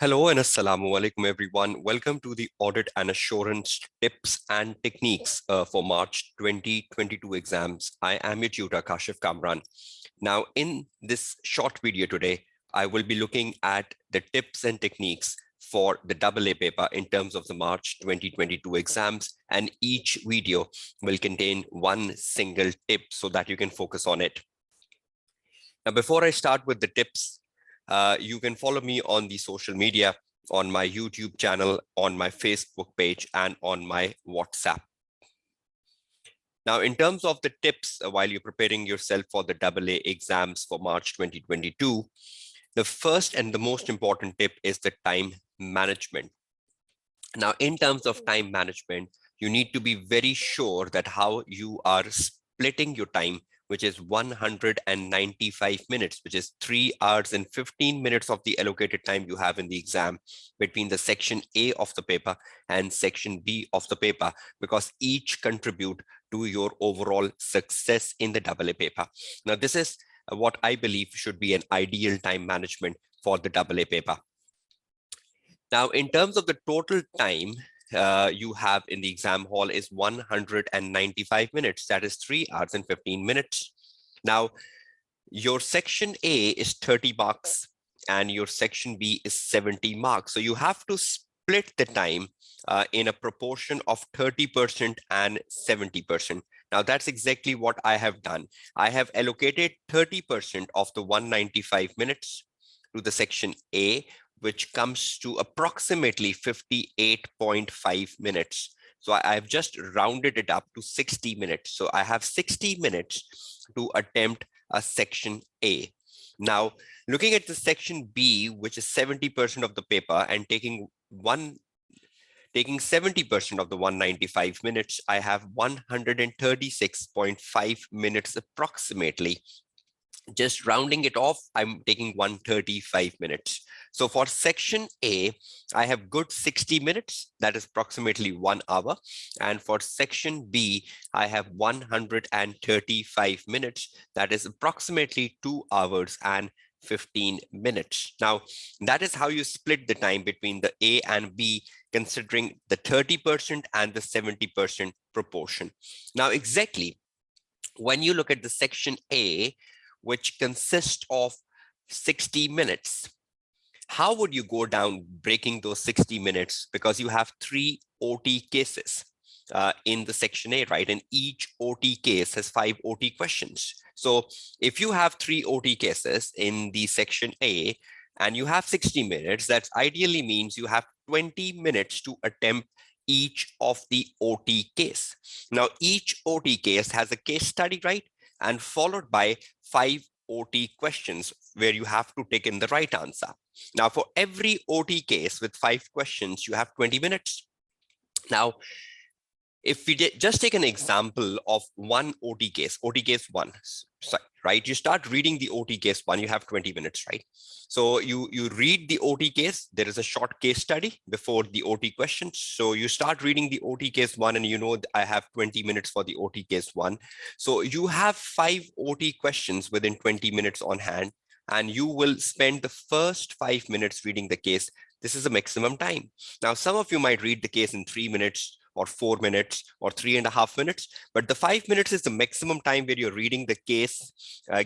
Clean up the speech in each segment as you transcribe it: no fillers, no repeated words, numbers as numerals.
Hello and assalamu alaikum everyone. Welcome to the Audit and Assurance Tips and Techniques for March 2022 exams. I am your tutor Kashif Kamran. Now in this short video today, I will be looking at the tips and techniques for the AA paper in terms of the March 2022 exams, and each video will contain one single tip so that you can focus on it. Now before I start with the tips, you can follow me on the social media, on my YouTube channel, on my Facebook page, and on my WhatsApp. Now, in terms of the tips, while you're preparing yourself for the AA exams for March 2022, the first and the most important tip is the time management. Now, in terms of time management, you need to be very sure that how you are splitting your time, which is 195 minutes, which is 3 hours and 15 minutes of the allocated time you have in the exam between the section A of the paper and section B of the paper, because each contribute to your overall success in the AA paper. Now, this is what I believe should be an ideal time management for the AA paper. Now, in terms of the total time you have in the exam hall is 195 minutes. That is 3 hours and 15 minutes. Now, your section A is 30 marks and your section B is 70 marks. So you have to split the time in a proportion of 30% and 70%. Now, that's exactly what I have done. I have allocated 30% of the 195 minutes to the section A, which comes to approximately 58.5 minutes. So I've just rounded it up to 60 minutes. So I have 60 minutes to attempt a section A. Now, looking at the section B, which is 70% of the paper, and taking 70% of the 195 minutes, I have 136.5 minutes approximately. Just rounding it off, I'm taking 135 minutes. So for section A, I have good 60 minutes, that is approximately 1 hour. And for section B, I have 135 minutes, that is approximately 2 hours and 15 minutes. Now, that is how you split the time between the A and B, considering the 30% and the 70% proportion. Now, exactly, when you look at the section A, which consists of 60 minutes, how would you go down breaking those 60 minutes? Because you have 3 OT cases in the section A, right? And each OT case has 5 OT questions. So if you have 3 OT cases in the section A and you have 60 minutes, that ideally means you have 20 minutes to attempt each of the OT case. Now, each OT case has a case study, right? And followed by 5 OT questions where you have to take in the right answer. Now, for every OT case with 5 questions, you have 20 minutes. Now, if we just take an example of one OT case 1, right? You start reading the OT case 1, you have 20 minutes, right? So you read the OT case, there is a short case study before the OT questions. So you start reading the OT case 1 and you know I have 20 minutes for the OT case 1. So you have 5 OT questions within 20 minutes on hand, and you will spend the first 5 minutes reading the case. This is the maximum time. Now, some of you might read the case in 3 minutes, or 4 minutes, or 3.5 minutes, but the 5 minutes is the maximum time where you're reading the case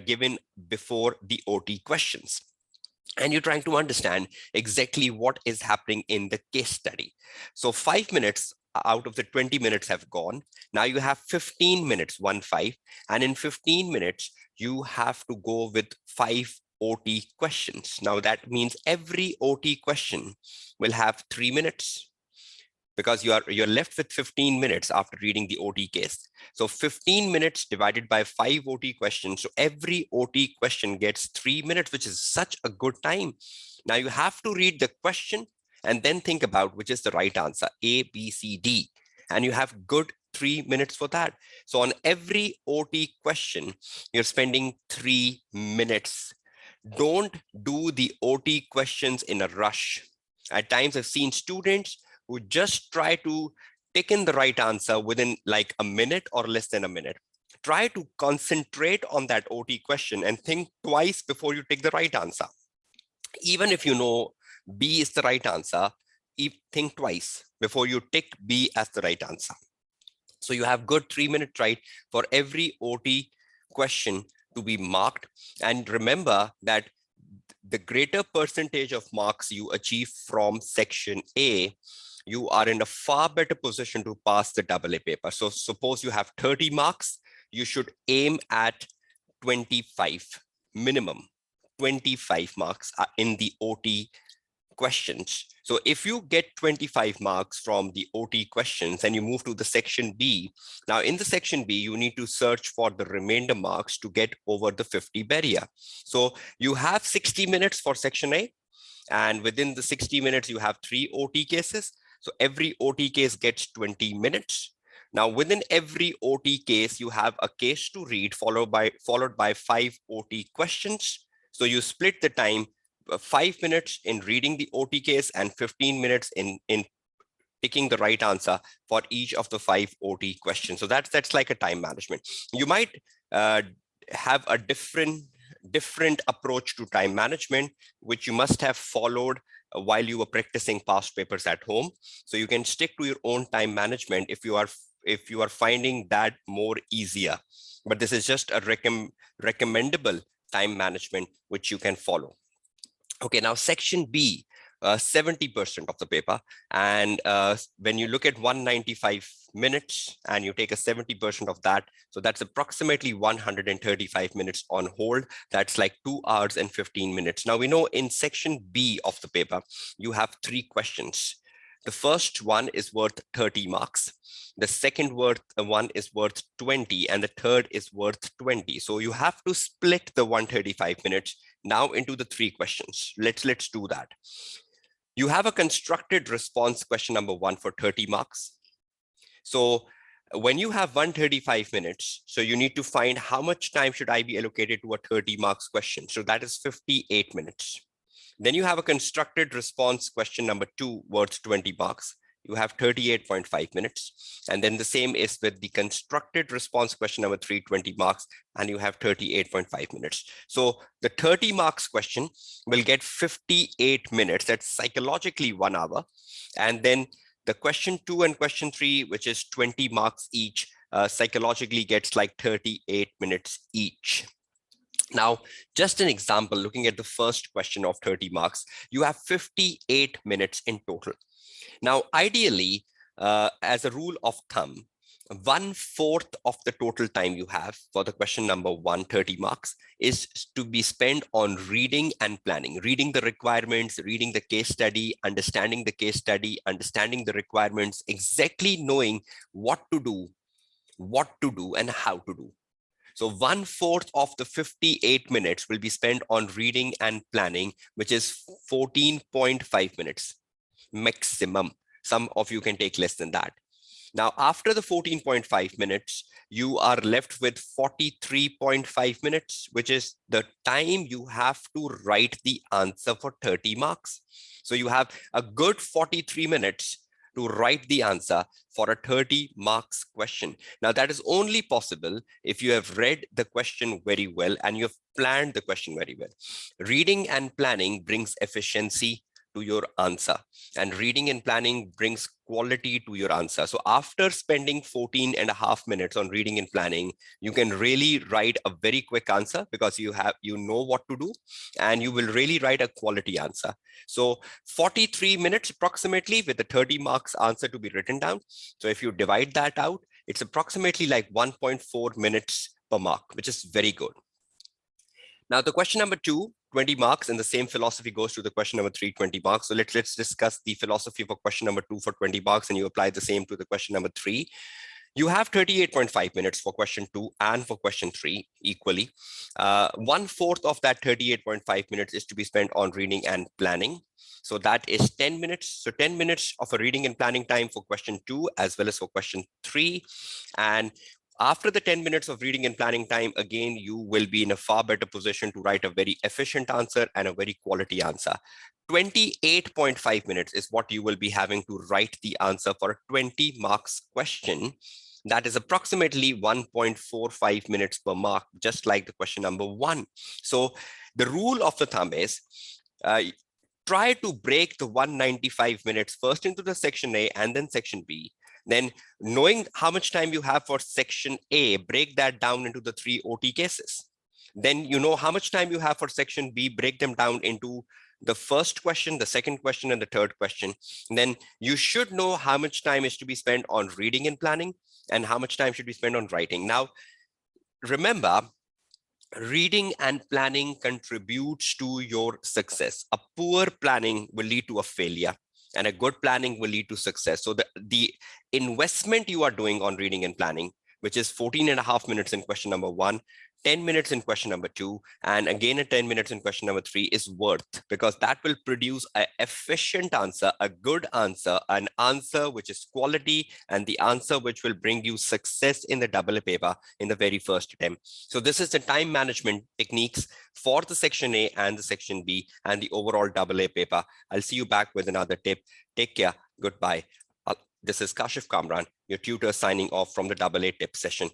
given before the OT questions. And you're trying to understand exactly what is happening in the case study. So 5 minutes out of the 20 minutes have gone. Now you have 15 minutes, 1-5, and in 15 minutes, you have to go with 5 OT questions. Now that means every OT question will have 3 minutes, because you're left with 15 minutes after reading the OT case. So 15 minutes divided by 5 OT questions. So every OT question gets 3 minutes, which is such a good time. Now you have to read the question and then think about which is the right answer, A, B, C, D. And you have good 3 minutes for that. So on every OT question, you're spending 3 minutes. Don't do the OT questions in a rush. At times I've seen students who just try to take in the right answer within like a minute or less than a minute. Try to concentrate on that OT question and think twice before you take the right answer. Even if you know B is the right answer, think twice before you tick B as the right answer. So you have good 3 minutes right for every OT question to be marked. And remember that the greater percentage of marks you achieve from section A, you are in a far better position to pass the AA paper. So suppose you have 30 marks, you should aim at 25 minimum. 25 marks are in the OT questions. So if you get 25 marks from the OT questions and you move to the section B, now in the section B, you need to search for the remainder marks to get over the 50 barrier. So you have 60 minutes for section A, and within the 60 minutes, you have 3 OT cases. So every OT case gets 20 minutes. Now, within every OT case, you have a case to read followed by 5 OT questions. So you split the time 5 minutes in reading the OT case and 15 minutes in picking the right answer for each of the 5 OT questions. So that's like a time management. You might have a different approach to time management, which you must have followed while you were practicing past papers at home. So you can stick to your own time management if you are finding that more easier. But this is just a recommendable time management which you can follow. Okay, now section B, 70% of the paper. And when you look at 195 minutes and you take a 70% of that, so that's approximately 135 minutes on hold. That's like 2 hours and 15 minutes. Now we know in section B of the paper, you have 3 questions. The first one is worth 30 marks. The second one is worth 20, and the third is worth 20. So you have to split the 135 minutes now into the 3 questions. Let's do that. You have a constructed response question number 1 for 30 marks. So when you have 135 minutes, so you need to find how much time should I be allocated to a 30 marks question. So that is 58 minutes. Then you have a constructed response question number 2 worth 20 marks. You have 38.5 minutes. And then the same is with the constructed response question number 3, 20 marks, and you have 38.5 minutes. So the 30 marks question will get 58 minutes. That's psychologically 1 hour. And then the question 2 and question 3, which is 20 marks each, psychologically gets like 38 minutes each. Now, just an example, looking at the first question of 30 marks, you have 58 minutes in total. Now, ideally, as a rule of thumb, 1/4 of the total time you have for the question number 1, 30 marks, is to be spent on reading and planning, reading the requirements, reading the case study, understanding the case study, understanding the requirements, exactly knowing what to do, and how to do. So 1/4 of the 58 minutes will be spent on reading and planning, which is 14.5 minutes maximum. Some of you can take less than that. Now, after the 14.5 minutes, you are left with 43.5 minutes, which is the time you have to write the answer for 30 marks. So you have a good 43 minutes to write the answer for a 30 marks question. Now, that is only possible if you have read the question very well and you have planned the question very well. Reading and planning brings efficiency to your answer, and reading and planning brings quality to your answer. So after spending 14.5 minutes on reading and planning, you can really write a very quick answer because you know what to do, and you will really write a quality answer. So 43 minutes approximately with the 30 marks answer to be written down. So if you divide that out, it's approximately like 1.4 minutes per mark, which is very good. Now, the question number 2, 20 marks, and the same philosophy goes to the question number 3, 20 marks. So let's discuss the philosophy for question number 2 for 20 marks, and you apply the same to the question number 3. You have 38.5 minutes for question 2 and for question 3 equally. 1/4 of that 38.5 minutes is to be spent on reading and planning. So that is 10 minutes. So 10 minutes of a reading and planning time for question 2 as well as for question 3. And after the 10 minutes of reading and planning time, again, you will be in a far better position to write a very efficient answer and a very quality answer. 28.5 minutes is what you will be having to write the answer for a 20 marks question. That is approximately 1.45 minutes per mark, just like the question number 1. So the rule of the thumb is try to break the 195 minutes first into the section A and then section B. Then knowing how much time you have for section A, break that down into the 3 OT cases. Then you know how much time you have for section B, break them down into the first question, the second question, and the third question. And then you should know how much time is to be spent on reading and planning and how much time should be spent on writing. Now, remember, reading and planning contributes to your success. A poor planning will lead to a failure, and a good planning will lead to success. So the investment you are doing on reading and planning, which is 14.5 minutes in question number 1, 10 minutes in question number 2, and again a 10 minutes in question number 3 is worth, because that will produce an efficient answer, a good answer, an answer which is quality, and the answer which will bring you success in the double A paper in the very first attempt. So this is the time management techniques for the section A and the section B and the overall double A paper. I'll see you back with another tip. Take care. Goodbye. This is Kashif Kamran, your tutor, signing off from the double A tip session.